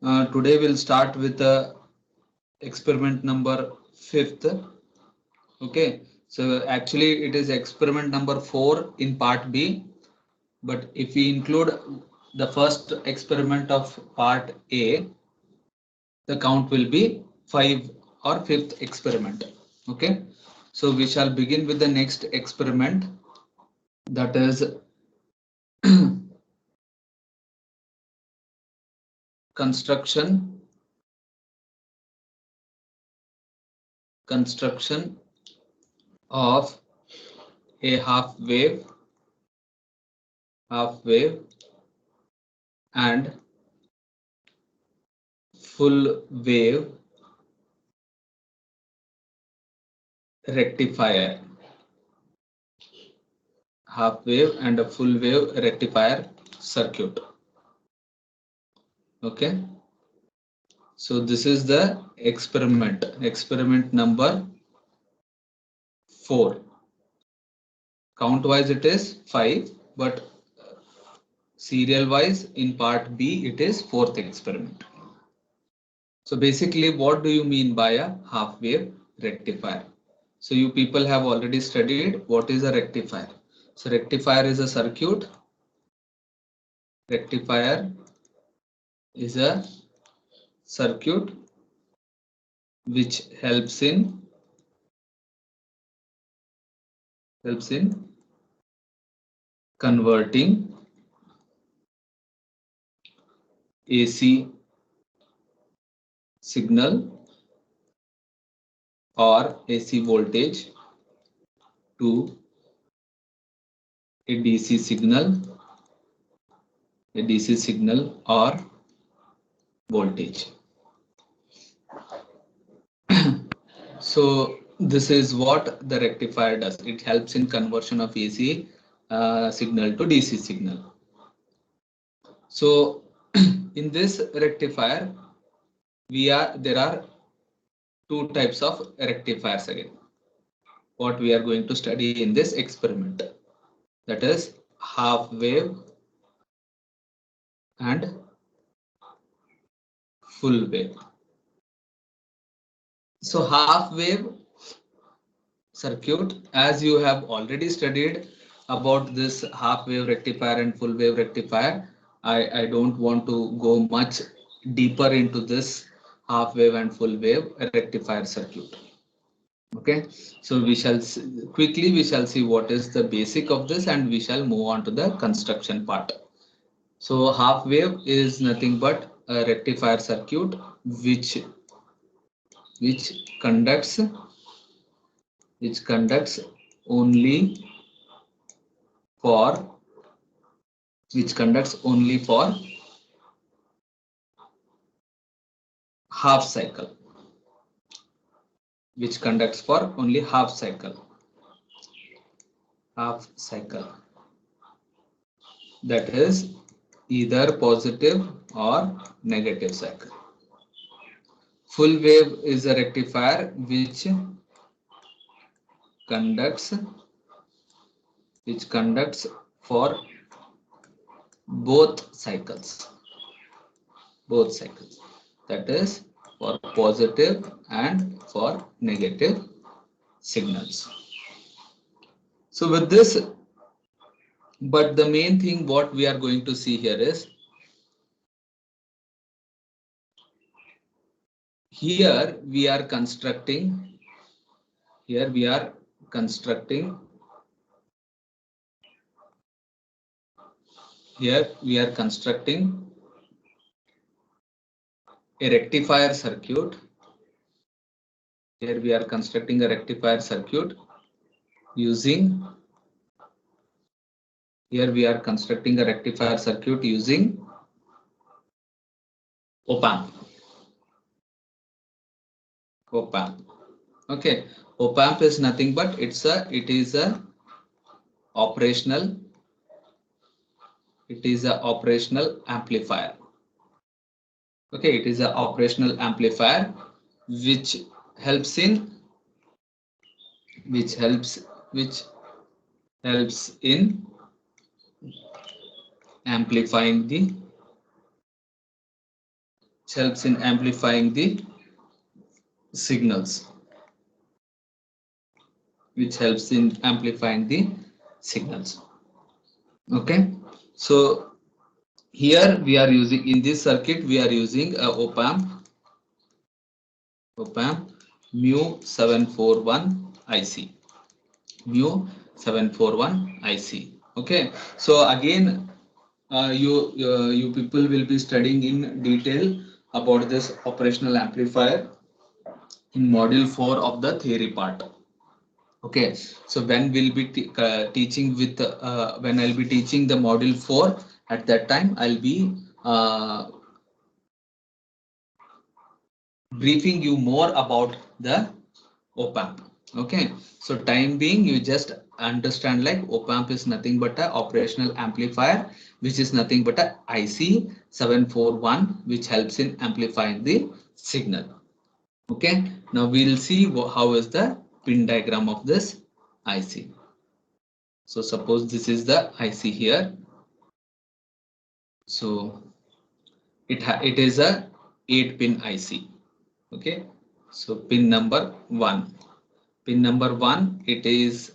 Today we'll start with experiment number 5th. Okay, so actually it is experiment number 4 in part B, but if we include the first experiment of part A, the count will be 5 or 5th experiment. Okay, so we shall begin with the next experiment, that is construction of a half wave and full wave rectifier. Half wave and a full wave rectifier circuit. Okay, so this is the experiment number 4. Count wise it is 5, but serial wise in part B it is 4th experiment. So basically, what do you mean by a half wave rectifier? So you people have already studied what is a rectifier. So rectifier is a circuit. Rectifier is a circuit which helps in converting AC signal or AC voltage to a DC signal or voltage. So this is what the rectifier does. It helps in conversion of AC signal to DC signal. So in this rectifier, there are two types of rectifiers again. What we are going to study in this experiment, that is half wave and full wave. So half wave circuit, as you have already studied about this half wave rectifier and full wave rectifier, I don't want to go much deeper into this half wave and full wave rectifier circuit. Okay, so quickly we shall see what is the basic of this, and we shall move on to the construction part. So half wave is nothing but a rectifier circuit which conducts only for half cycle, that is either positive or negative cycle. Full wave is a rectifier which conducts for both cycles, that is for positive and for negative signals. So with this, but the main thing what we are going to see here is, here we are constructing a rectifier circuit. Here we are constructing a rectifier circuit using op-amp. Okay, op-amp is nothing but it is a operational amplifier. Okay, it is an operational amplifier which helps in amplifying the helps in amplifying the signals. Which helps in amplifying the signals. Okay, so here we are using, in this circuit we are using a op-amp mu741 IC. mu741 IC. Okay, so again you people will be studying in detail about this operational amplifier in module 4 of the theory part. Okay, so when we'll be teaching with when I'll be teaching the module 4, at that time I'll be briefing you more about the op-amp. Okay, so time being you just understand like op-amp is nothing but a operational amplifier, which is nothing but a IC 741, which helps in amplifying the signal. Okay, now we'll see how is the pin diagram of this IC. So suppose this is the IC here. So it is a 8-pin IC. Okay, so pin number 1. Pin number 1, it is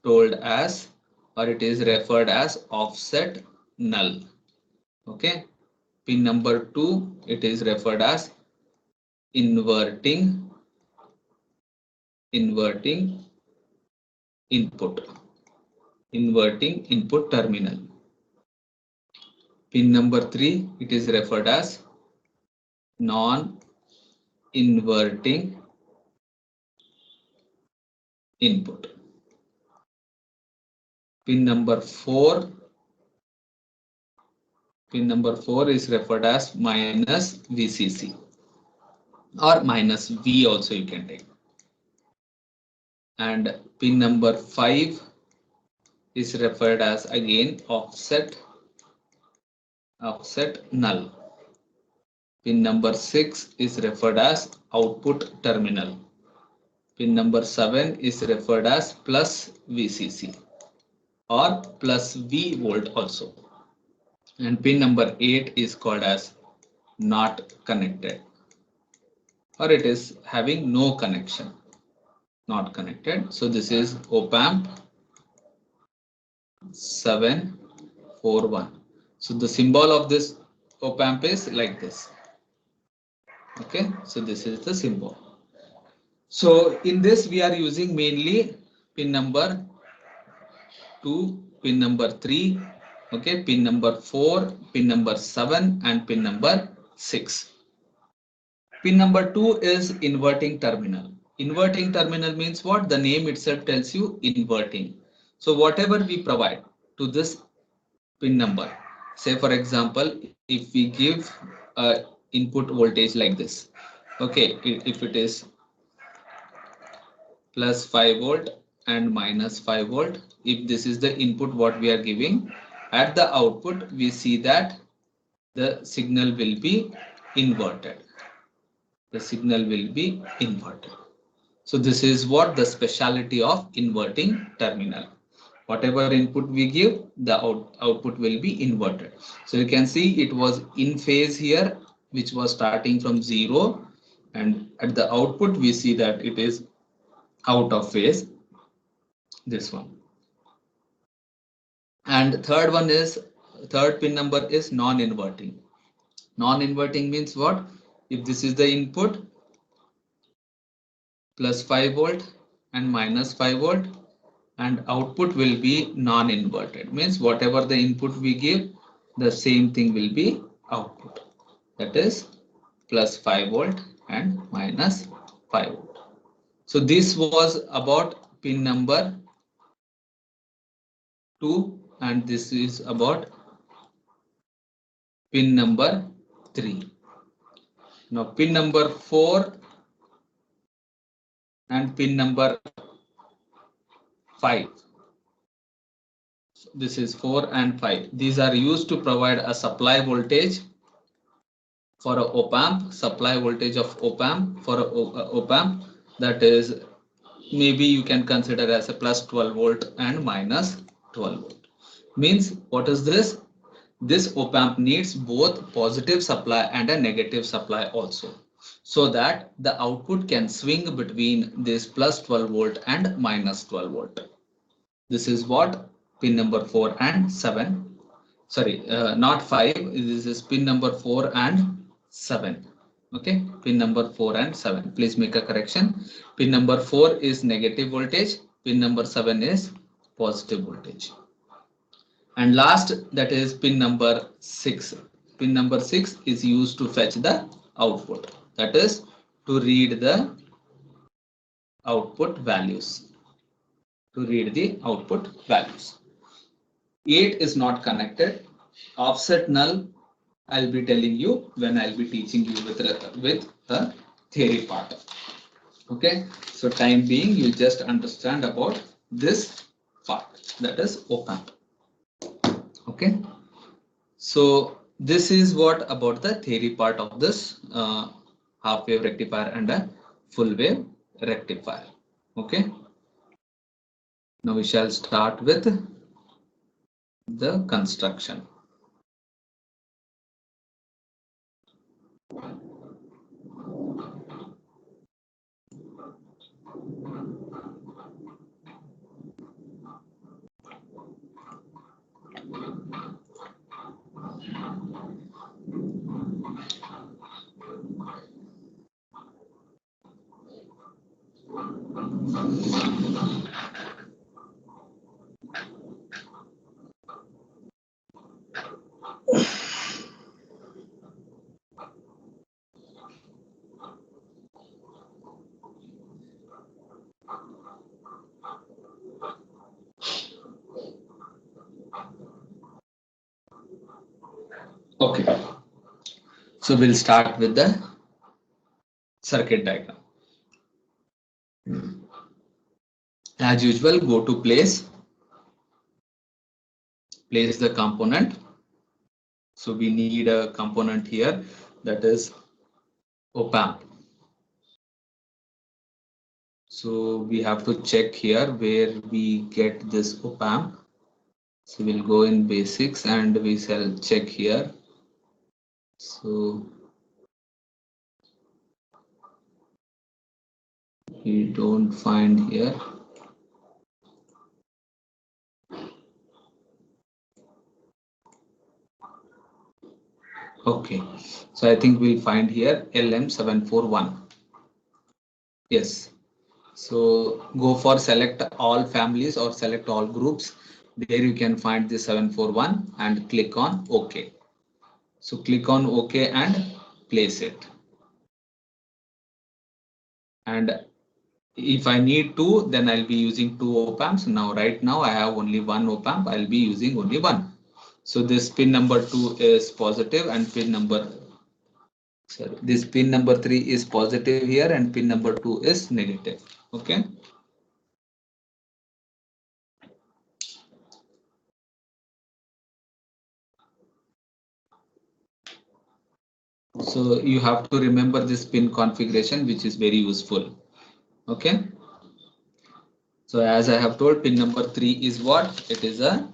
told as, or it is referred as offset null. Okay, pin number 2, it is referred as inverting input terminal. Pin number 3, it is referred as non-inverting input. Pin number 4 is referred as minus VCC, or minus V also you can take. And pin number 5 is referred as again offset null. Pin number 6 is referred as output terminal. Pin number 7 is referred as plus VCC or plus V volt also. And pin number 8 is called as not connected, or it is having no connection, not connected. So this is op-amp 741. So the symbol of this op-amp is like this. Okay, so this is the symbol. So in this we are using mainly pin number 2, pin number 3, okay, pin number 4, pin number 7 and pin number 6. Pin number 2 is inverting terminal. Inverting terminal means what? The name itself tells you inverting. So whatever we provide to this pin number, say for example, if we give input voltage like this, okay, if it is plus 5 volt and minus 5 volt, if this is the input what we are giving, at the output we see that the signal will be inverted. The signal will be inverted. So this is what the speciality of inverting terminal. Whatever input we give, the output will be inverted. So you can see it was in phase here, which was starting from 0, and at the output we see that it is out of phase, this one. And third pin number is non-inverting. Non-inverting means what? If this is the input, plus 5 volt and minus 5 volt, and output will be non-inverted, means whatever the input we give, the same thing will be output, that is plus 5 volt and minus 5 volt. So this was about pin number 2, and this is about pin number 3. Now pin number 4 and pin number 5. So this is 4 and 5. These are used to provide a supply voltage for a op-amp, supply voltage of op-amp for a op-amp, that is maybe you can consider as a plus 12 volt and minus 12 volt. Means what is this? This op amp needs both positive supply and a negative supply also, so that the output can swing between this plus 12 volt and minus 12 volt. This is what pin number 4 and 7. Sorry, not 5. This is pin number 4 and 7. Okay, pin number 4 and 7. Please make a correction. Pin number 4 is negative voltage. Pin number 7 is positive voltage. And last, that is pin number 6. Pin number 6 is used to fetch the output. That is to read the output values. To read the output values. 8 is not connected. Offset null, I'll be telling you when I'll be teaching you with the theory part. Okay, so time being, you just understand about this part, that is op amp. Okay, so this is what about the theory part of this half wave rectifier and a full wave rectifier. Okay, now we shall start with the construction. Okay, so we'll start with the circuit diagram. As usual, go to place the component. So we need a component here, that is op amp. So we have to check here where we get this op amp. So we'll go in basics and we shall check here. So we don't find here. Okay, so I think we'll find here LM741. Yes, so go for select all families or select all groups. There you can find the 741 and click on OK. So click on OK and place it. And if I need two, then I'll be using two op amps. Now, right now I have only one op amp. I'll be using only one. So this pin number 2 is positive and this pin number 3 is positive here and pin number 2 is negative. Okay. So you have to remember this pin configuration, which is very useful. Okay. So as I have told, pin number 3 is what? It is a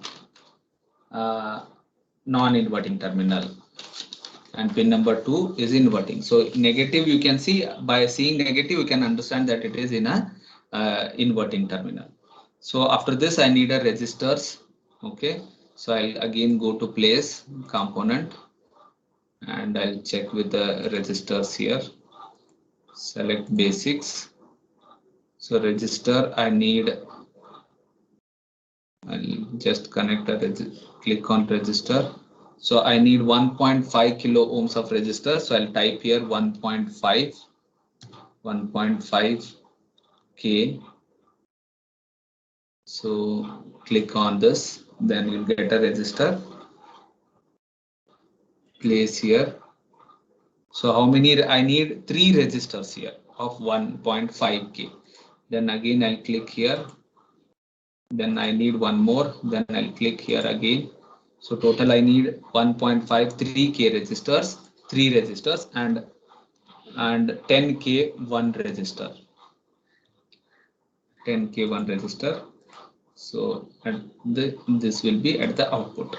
non-inverting terminal. And pin number 2 is inverting. So negative, you can see by seeing negative, you can understand that it is in a inverting terminal. So after this, I need a resistors. Okay, so I'll again go to place component and I'll check with the resistors here. Select basics. So register, I'll just connect a click on register. So I need 1.5 kilo ohms of resistor. So I'll type here 1.5 K. So click on this, then you'll get a resistor. Place here. So how many? I need 3 resistors here of 1.5 K. Then again I'll click here. Then I need one more. Then I'll click here again. So total I need 1.53 K resistors, 3 resistors and 10K one resistor. 10K one resistor. So this will be at the output.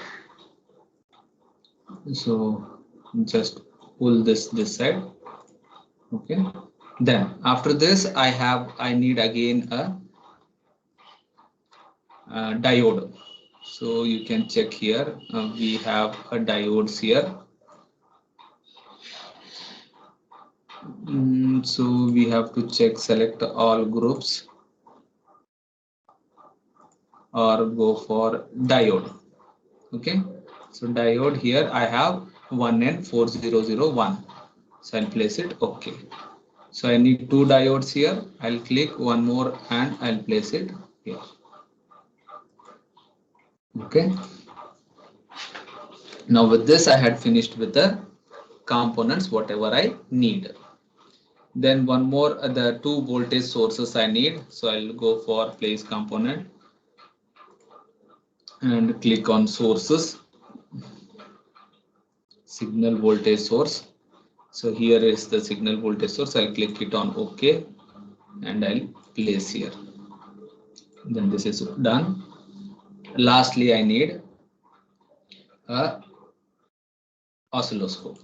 So just pull this side. Okay. Then after this, I need again a diode. So you can check here. We have a diodes here. So we have to check, select all groups or go for diode. Okay. So diode here I have 1N4001. So I'll place it. Okay. So I need two diodes here. I'll click one more and I'll place it here. Okay. Now with this I had finished with the components whatever I need. Then one more the two voltage sources I need. So I'll go for place component and click on sources, signal voltage source. So here is the signal voltage source. I'll click it on OK and I'll place here. Then this is done. Lastly, I need a oscilloscope.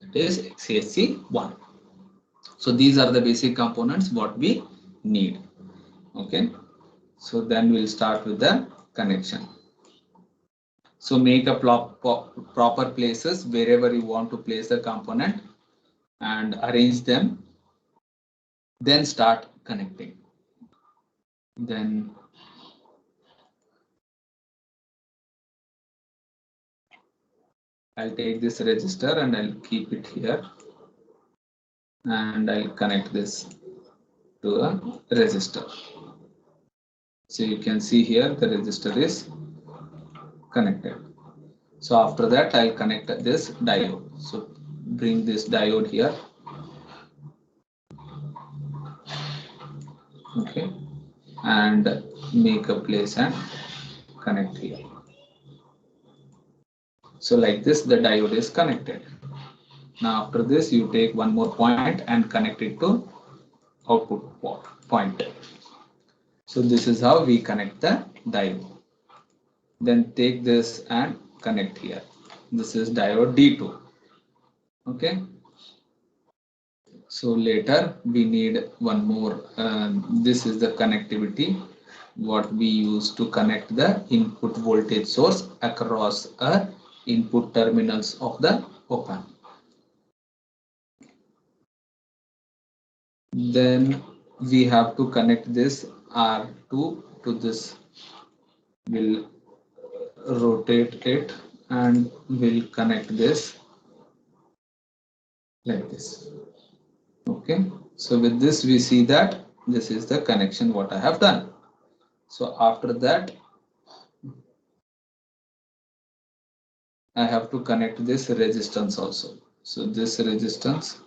It is XASC1. So these are the basic components what we need. Okay. So then we'll start with the connection. So make a proper places wherever you want to place the component and arrange them. Then start connecting. Then I'll take this resistor and I'll keep it here. And I'll connect this to a resistor. So you can see here the resistor is connected. So after that I'll connect this diode. So bring this diode here. Okay. And make a place and connect here. So like this the diode is connected. Now after this you take one more point and connect it to output point. So this is how we connect the diode. Then take this and connect here. This is diode D2. Okay. So later we need one more. This is the connectivity what we use to connect the input voltage source across input terminals of the op-amp. Then we have to connect this R2 to this. We'll rotate it and we'll connect this like this. Okay. So with this we see that this is the connection what I have done. So after that I have to connect this resistance also. So this resistance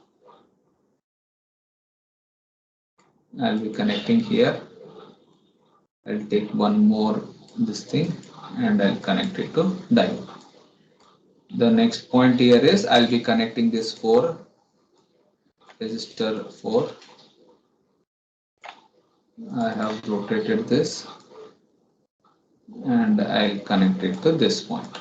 I'll be connecting here. I'll take one more this thing and I'll connect it to diode. The next point here is I'll be connecting this 4 resistor 4. I have rotated this and I'll connect it to this point.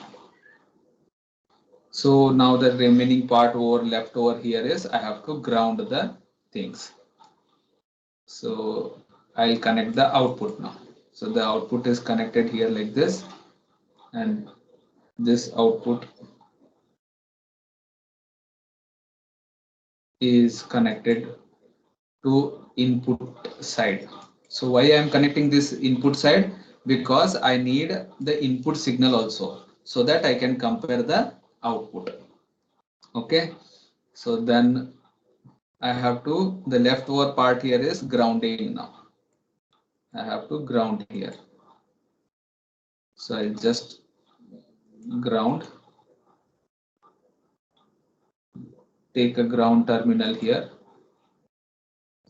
So now the remaining part left over here is I have to ground the things. So I'll connect the output now. So the output is connected here like this, and this output is connected to input side. So why I am connecting this input side? Because I need the input signal also, so that I can compare the output. Okay. So then I have to, the leftover part here is grounding now. I have to ground here. So I just ground, take a ground terminal here.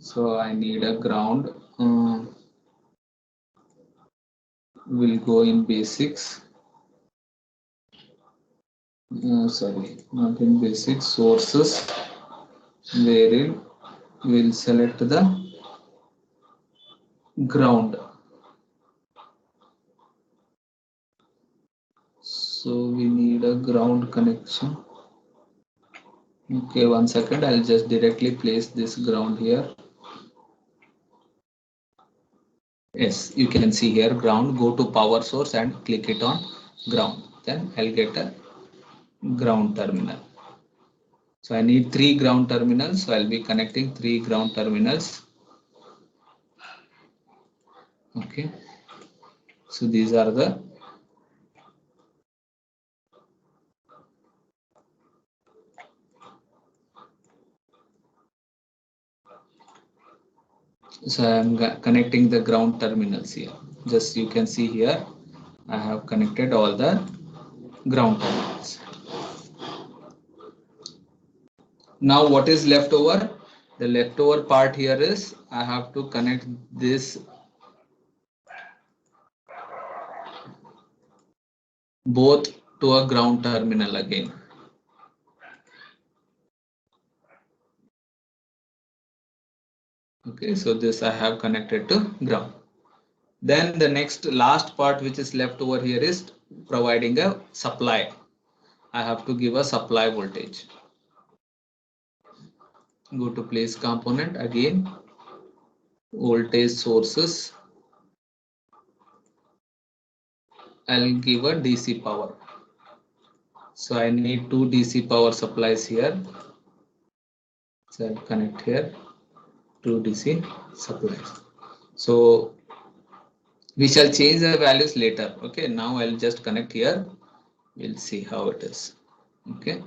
So I need a ground. We'll go in basics. Sorry, not in basics, sources, wherein we'll select the ground. So we need a ground connection. Okay, 1 second. I'll just directly place this ground here. Yes, you can see here ground. Go to power source and click it on ground. Then I'll get a ground terminal. So I need 3 ground terminals. So I'll be connecting 3 ground terminals. Okay. So these are the so I'm connecting the ground terminals here. Just you can see here, I have connected all the ground terminals. Now what is left over? The leftover part here is I have to connect this both to a ground terminal again. Okay, so this I have connected to ground. Then the next last part which is left over here is providing a supply. I have to give a supply voltage. Go to place component again, voltage sources. I'll give a DC power. So I need 2 DC power supplies here. So I'll connect here 2 DC supplies. So we shall change the values later. Okay, now I'll just connect here. We'll see how it is. Okay.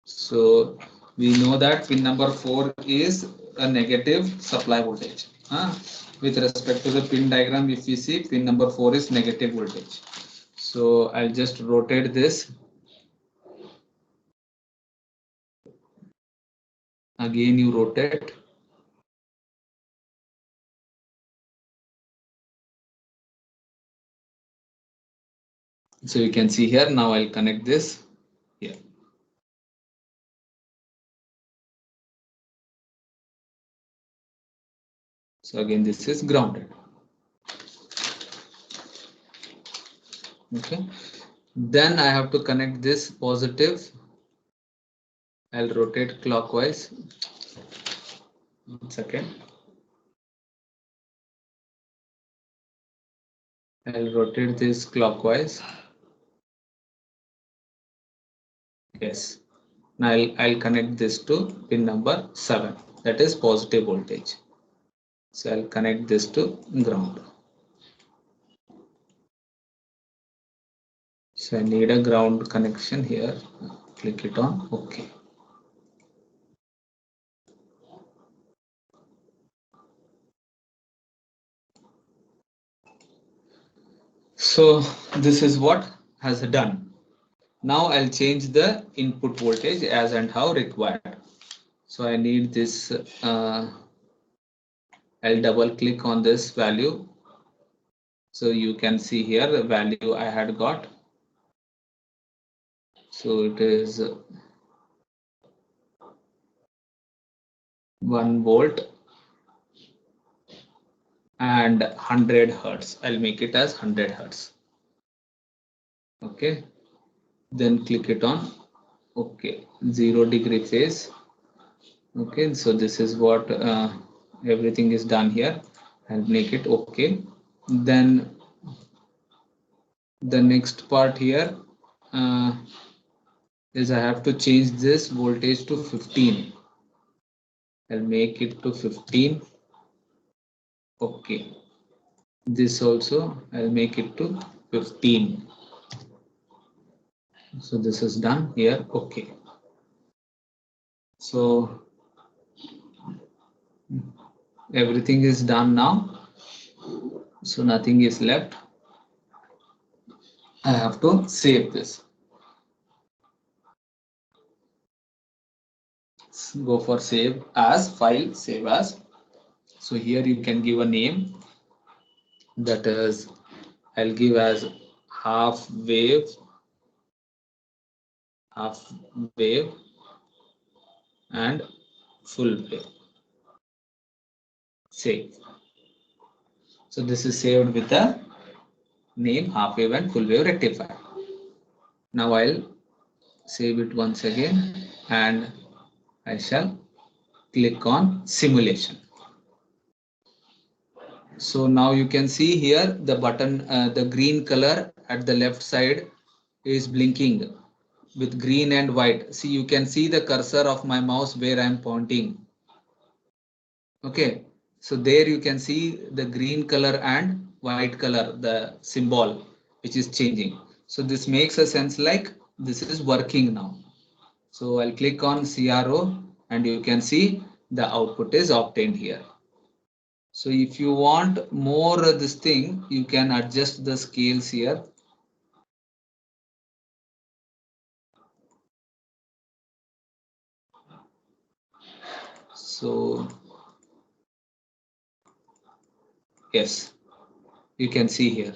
So we know that pin number 4 is a negative supply voltage. With respect to the pin diagram, if we see pin number 4 is negative voltage. So I'll just rotate this. Again, you rotate. So you can see here. Now I'll connect this here. So again, this is grounded. Okay. Then I have to connect this positive. I'll rotate clockwise. 1 second. I'll rotate this clockwise. Yes. Now I'll connect this to pin number 7. That is positive voltage. So I'll connect this to ground. So I need a ground connection here. Click it on OK. So this is what has done. Now I'll change the input voltage as and how required. So I need this. I'll double click on this value. So you can see here the value I had got. So it is 1 volt and 100 hertz. I'll make it as 100 hertz. Okay. Then click it on OK. 0-degree phase. Okay. So this is what everything is done here. I'll make it OK. Then the next part here is I have to change this voltage to 15. I'll make it to 15. Okay. This also I'll make it to 15. So this is done here. Okay. So everything is done now. So nothing is left. I have to save this. Go for save as file, save as. So here you can give a name, that is I'll give as half wave and full wave. Save. So this is saved with the name half wave and full wave rectifier. Now I'll save it once again and I shall click on simulation. So now you can see here the button, the green color at the left side is blinking with green and white. See, you can see the cursor of my mouse where I am pointing. Okay, so there you can see the green color and white color, the symbol which is changing. So this makes a sense like this is working now. So I'll click on CRO and you can see the output is obtained here. So if you want more this thing, you can adjust the scales here. So yes, you can see here.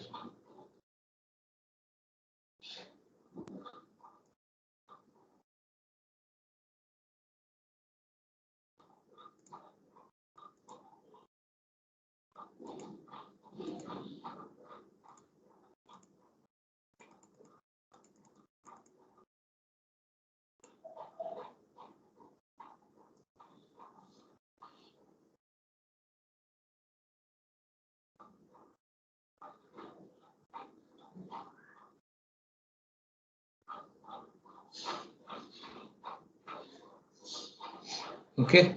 Okay,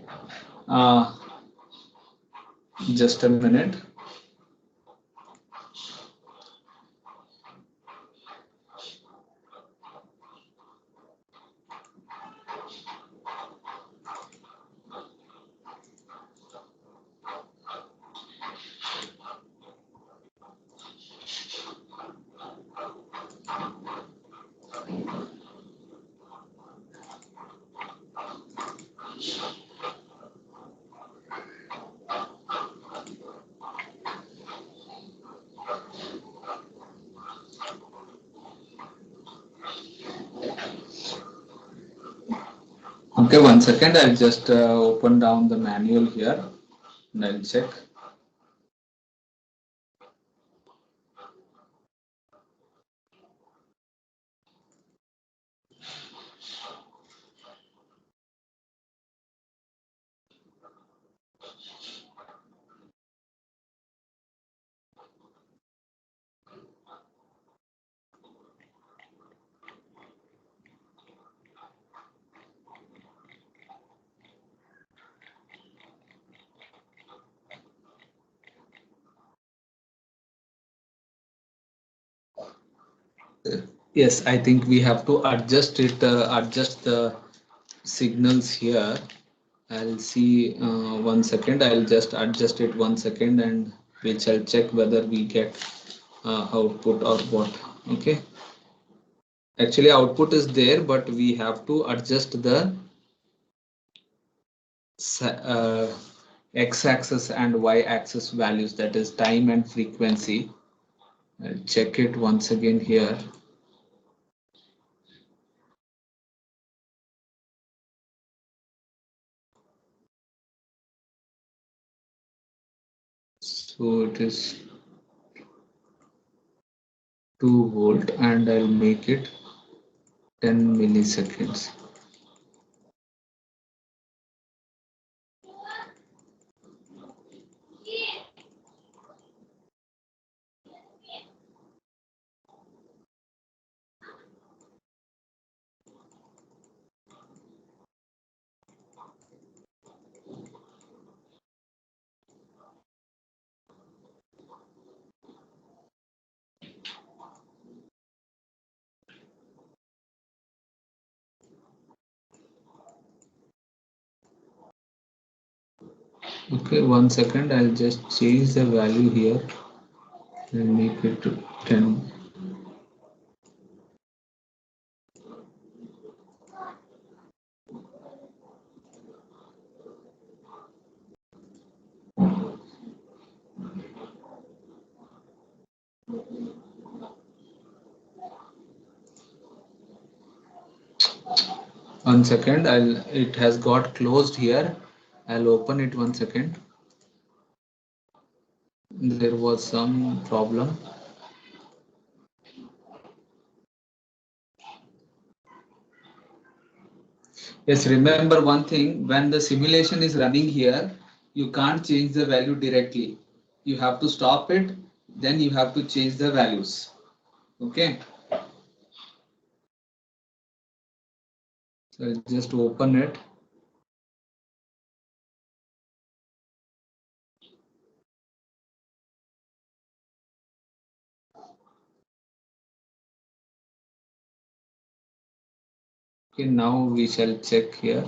just a minute. Okay, 1 second. I'll just open down the manual here and I'll check. Yes, I think we have to adjust it, adjust the signals here. I'll see 1 second. I'll just adjust it 1 second and we shall check whether we get output or what. Okay. Actually, output is there, but we have to adjust the uh, x-axis and y-axis values, that is time and frequency. I'll check it once again here. So it is 2 volt and I'll make it 10 milliseconds. Okay, 1 second. I'll just change the value here and make it to 10. One second, it has got closed here. I'll open it 1 second. There was some problem. Yes, remember one thing, when the simulation is running here, you can't change the value directly. You have to stop it, then you have to change the values. Okay. So I'll just open it. Okay, now we shall check here.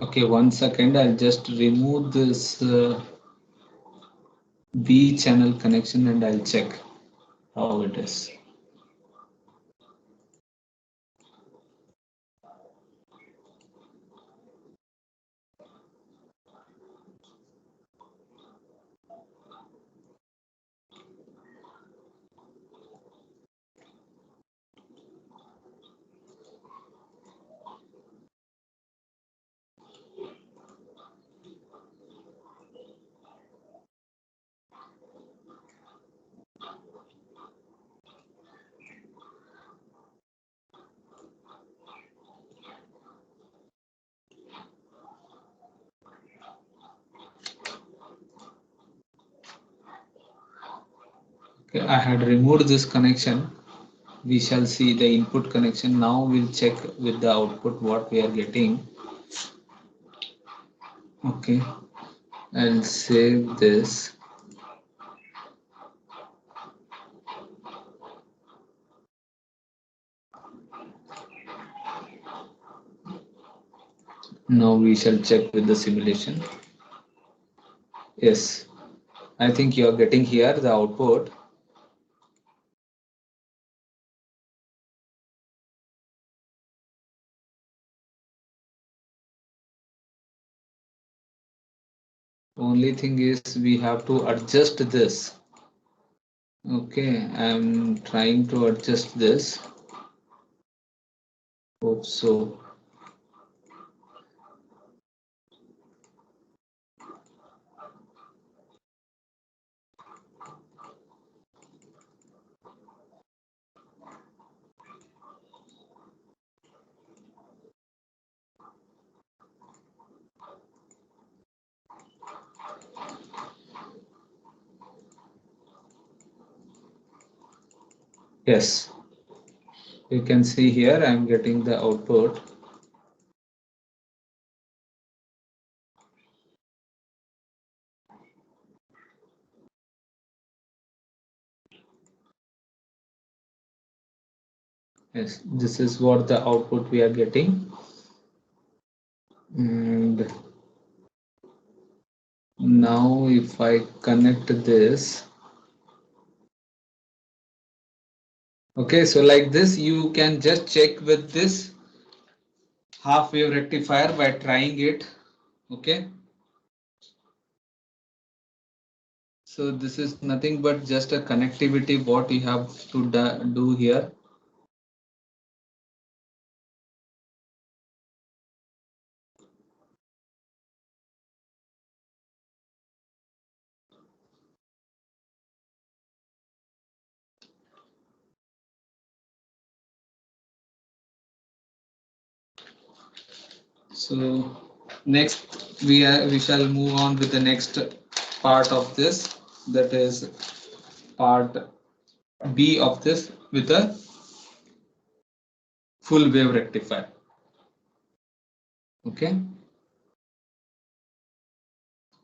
Okay, 1 second. I'll just remove this B channel connection and I'll check how it is. Okay, I had removed this connection. We shall see the input connection. Now we'll check with the output what we are getting. Okay, I'll save this. Now we shall check with the simulation. Yes, I think you are getting here the output. Only thing is we have to adjust this. Okay, I'm trying to adjust this. Hope so. Yes, you can see here I'm getting the output. Yes, this is what the output we are getting. And now if I connect this, okay, so like this, you can just check with this half wave rectifier by trying it. Okay. So this is nothing but just a connectivity what you have to do here. So next we shall move on with the next part of this, that is part B of this, with a full wave rectifier. Okay.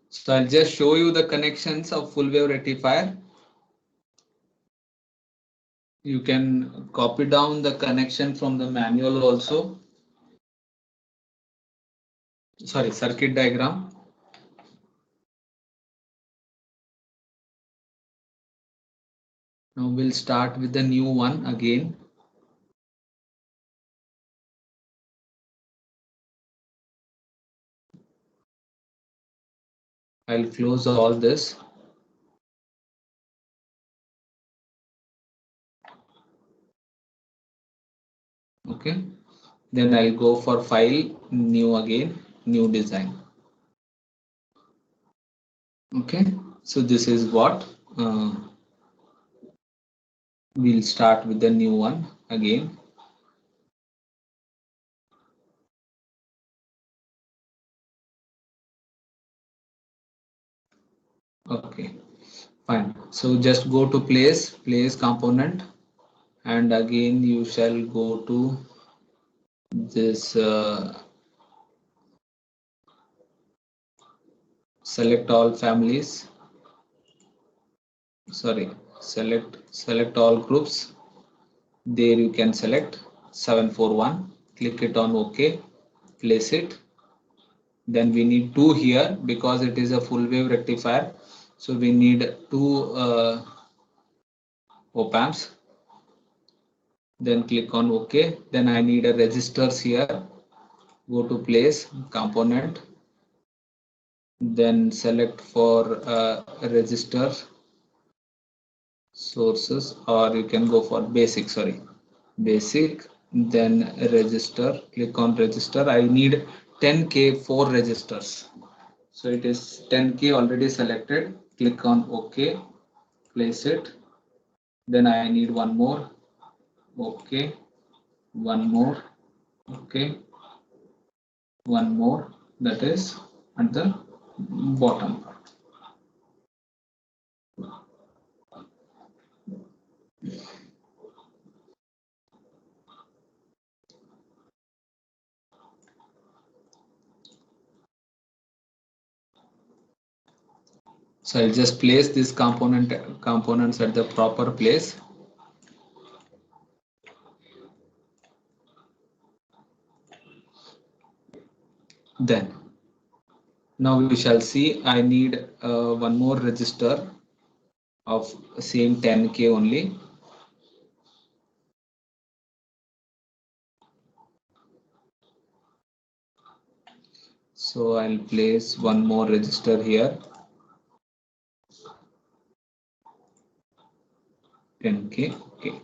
So I'll just show you the connections of full wave rectifier. You can copy down the connection from the manual also. Sorry, circuit diagram. Now we'll start with the new one again. I'll close all this. Okay. Then I'll go for file, new again, new design. Okay. So this is what we'll start with the new one again. Okay, fine. So just go to place component, and again you shall go to this select all families. Sorry, select all groups. There you can select 741. Click it on OK. Place it. Then we need two here because it is a full wave rectifier. So we need two op amps. Then click on OK. Then I need a resistors here. Go to place component. Then select for resistor sources, or you can go for basic. Sorry, basic. Then register. Click on register. I need 10K 4 registers. So it is 10K already selected. Click on OK. Place it. Then I need one more. OK. One more. OK. One more. That is at the bottom. So I'll just place this components at the proper place. Then now we shall see I need one more register of same 10K only. So I'll place one more register here. 10K. Okay.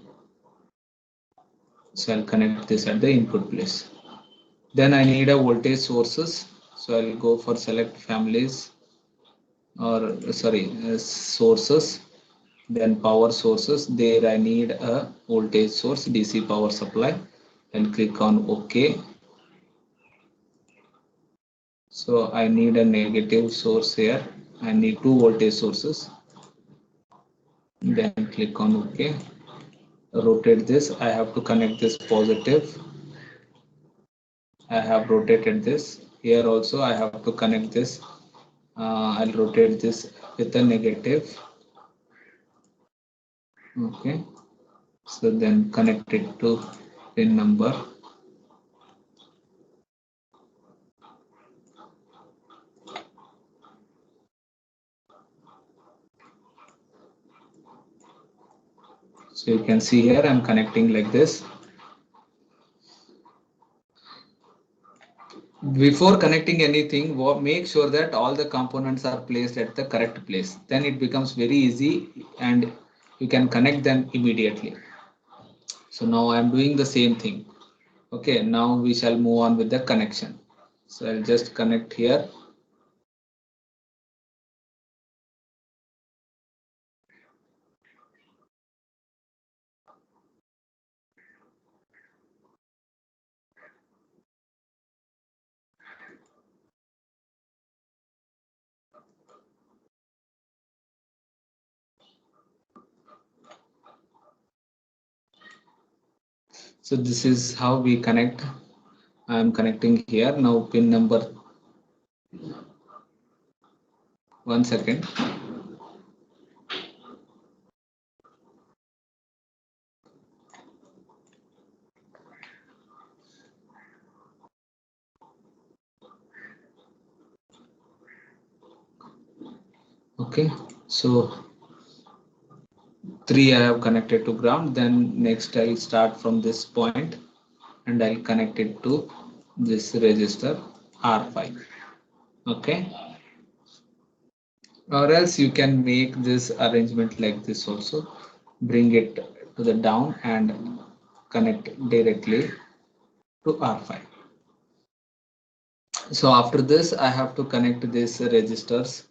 So I'll connect this at the input place. Then I need a voltage sources. So I'll go for select families, or sorry, sources. Then power sources. There I need a voltage source, DC power supply, and click on OK. So I need a negative source here. I need two voltage sources. Then click on OK. Rotate this. I have to connect this positive. I have rotated this. Here also I have to connect this. I'll rotate this with a negative. Okay. So then connect it to pin number. So you can see here I'm connecting like this. Before connecting anything, make sure that all the components are placed at the correct place. Then it becomes very easy and you can connect them immediately. So now I'm doing the same thing. Okay, now we shall move on with the connection. So I'll just connect here. So this is how we connect. I am connecting here now. Pin number, 1 second. Okay, so 3 I have connected to ground. Then next I'll start from this point and I'll connect it to this register R5. Okay, or else you can make this arrangement like this also. Bring it to the down and connect directly to R5. So after this I have to connect these registers.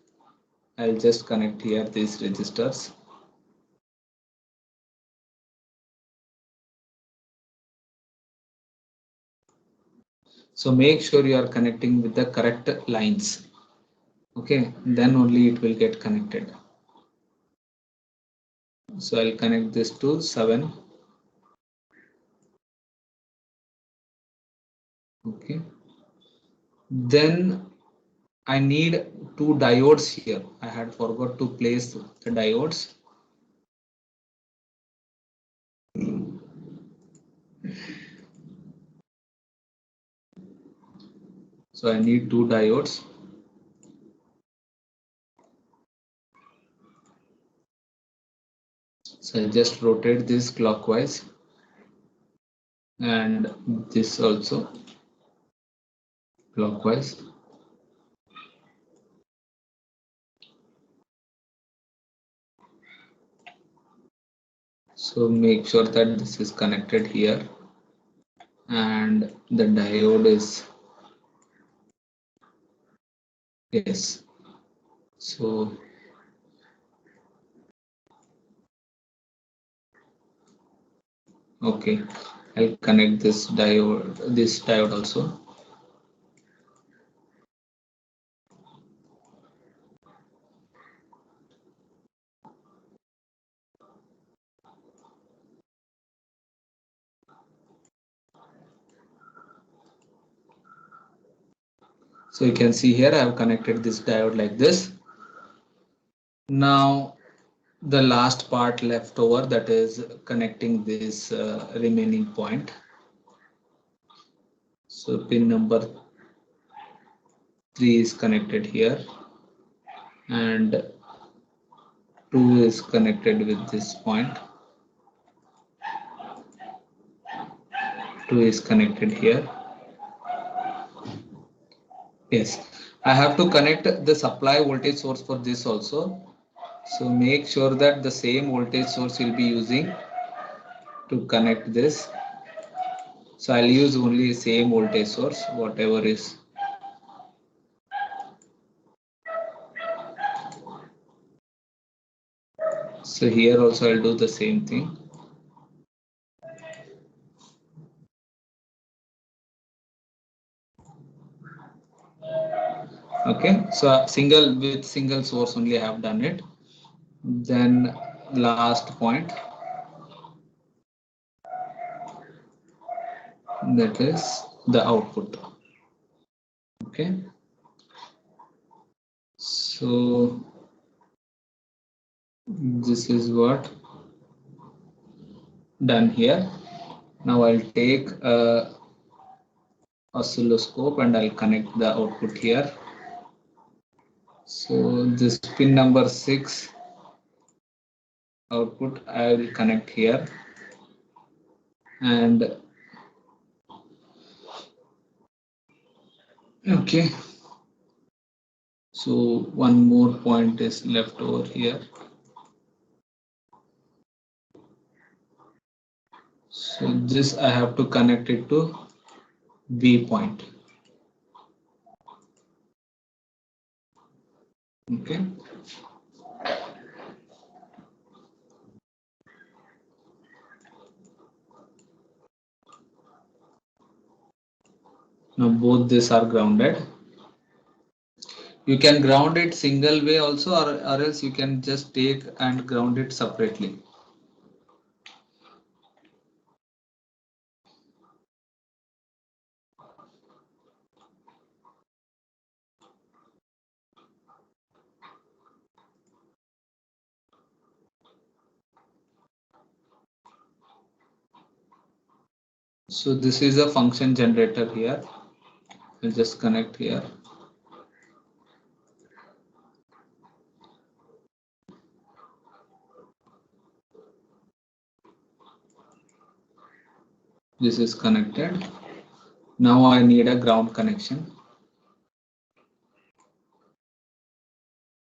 I'll just connect here these registers. So make sure you are connecting with the correct lines. Okay, then only it will get connected. So I'll connect this to 7. Okay, then I need 2 diodes here. I had forgot to place the diodes. So I need 2 diodes. So I just rotate this clockwise and this also clockwise. So make sure that this is connected here and the diode is, yes. So okay, I'll connect this diode also. So you can see here I have connected this diode like this. Now the last part left over, that is connecting this remaining point. So pin number 3 is connected here and 2 is connected with this point. 2 is connected here. Yes, I have to connect the supply voltage source for this also. So make sure that the same voltage source will be using to connect this. So I'll use only same voltage source, whatever is. So here also I'll do the same thing. Okay, so single source only I have done it. Then last point, that is the output. Okay, so this is what done here. Now I'll take a oscilloscope and I'll connect the output here. So this pin number 6 output I will connect here, and okay, so one more point is left over here. So this I have to connect it to B point. Okay. Now both these are grounded. You can ground it single way also, or else you can just take and ground it separately. So this is a function generator here. We'll just connect here. This is connected. Now I need a ground connection.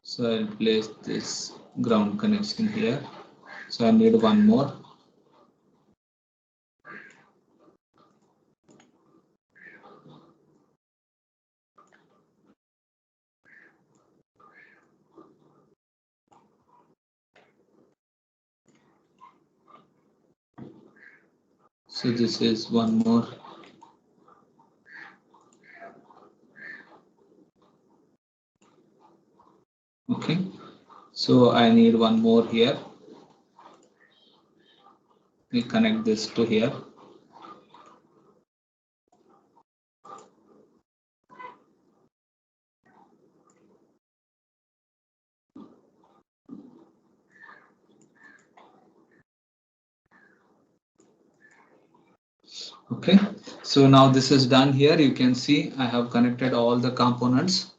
So I'll place this ground connection here. So I need one more. So this is one more. Okay. So I need one more here. We connect this to here. Okay, so now this is done here. You can see I have connected all the components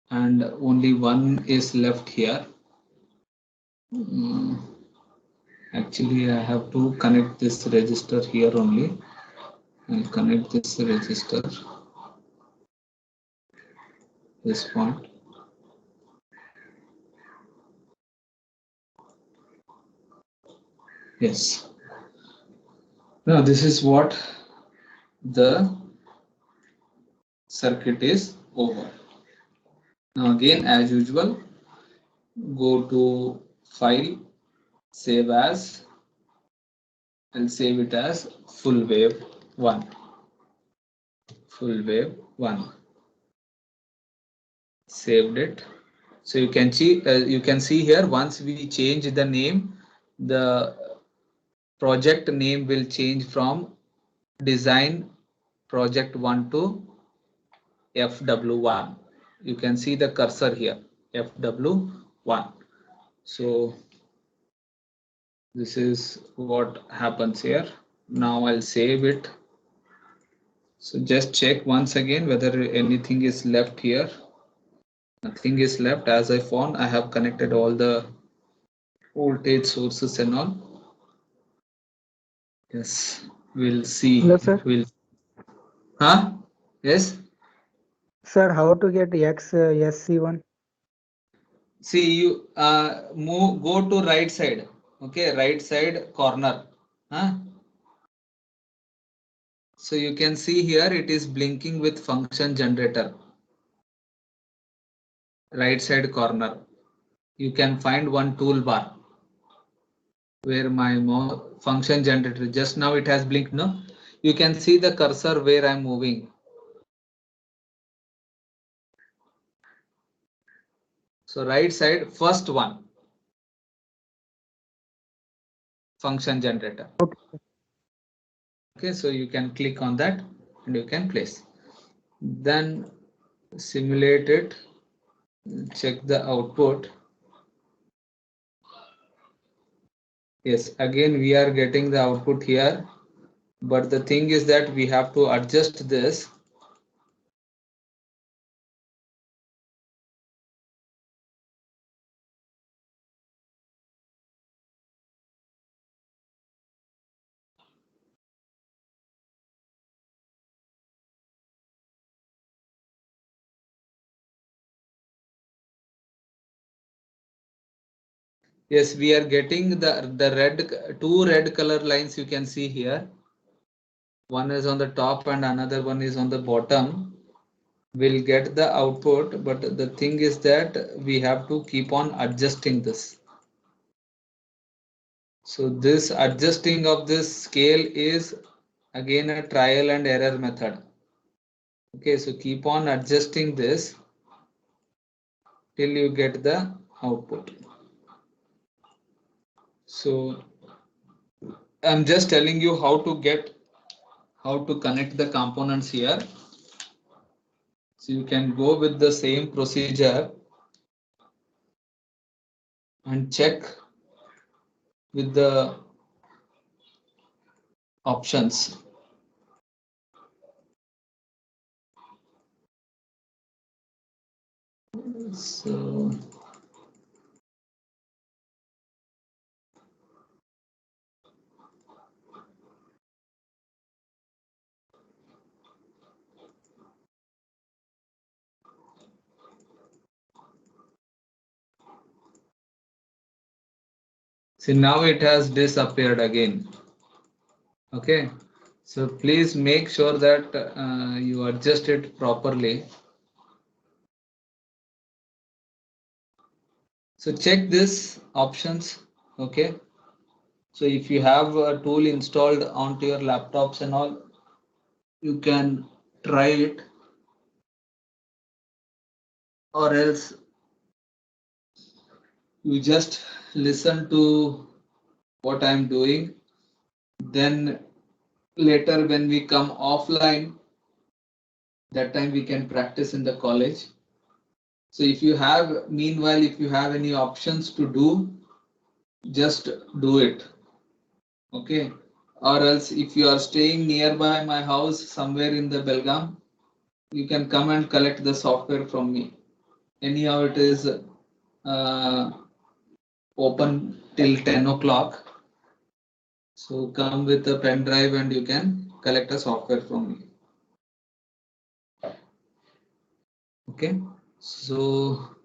and only one is left here. Actually, I have to connect this register here only. I'll connect this register, this point. Yes. Now this is what the circuit is over. Now again, as usual, go to File, Save As, and save it as full wave 1. Full wave 1. Saved it. So you can see here, once we change the name, the project name will change from design project 1 to FW1. You can see the cursor here, FW1. So this is what happens here. Now I'll save it. So just check once again whether anything is left here. Nothing is left. As I found, I have connected all the voltage sources and all. Yes, we'll see. Hello, sir. Huh? Yes. Sir, how to get SC1? See, you go to right side. Okay, right side corner. Huh? So you can see here it is blinking with function generator. Right side corner. You can find one toolbar where my function generator, just now it has blinked. No, you can see the cursor where I'm moving. So right side, first one, function generator. Okay, so you can click on that and you can place. Then simulate it, check the output. Yes, again we are getting the output here, but the thing is that we have to adjust this. Yes, we are getting the two red color lines you can see here. One is on the top and another one is on the bottom. We'll get the output, but the thing is that we have to keep on adjusting this. So this adjusting of this scale is again a trial and error method. Okay, so keep on adjusting this till you get the output. So I'm just telling you how to connect the components here. So you can go with the same procedure and check with the options. So see, now it has disappeared again. Okay, so please make sure that you adjust it properly. So check this options. Okay, so if you have a tool installed onto your laptops and all, you can try it, or else you just listen to what I'm doing. Then later when we come offline, that time we can practice in the college. So if you have, meanwhile, if you have any options to do, just do it. Okay. Or else if you are staying nearby my house somewhere in the Belgaum, you can come and collect the software from me. Anyhow, it is open till 10 o'clock. So come with a pen drive and you can collect a software from me. Okay. So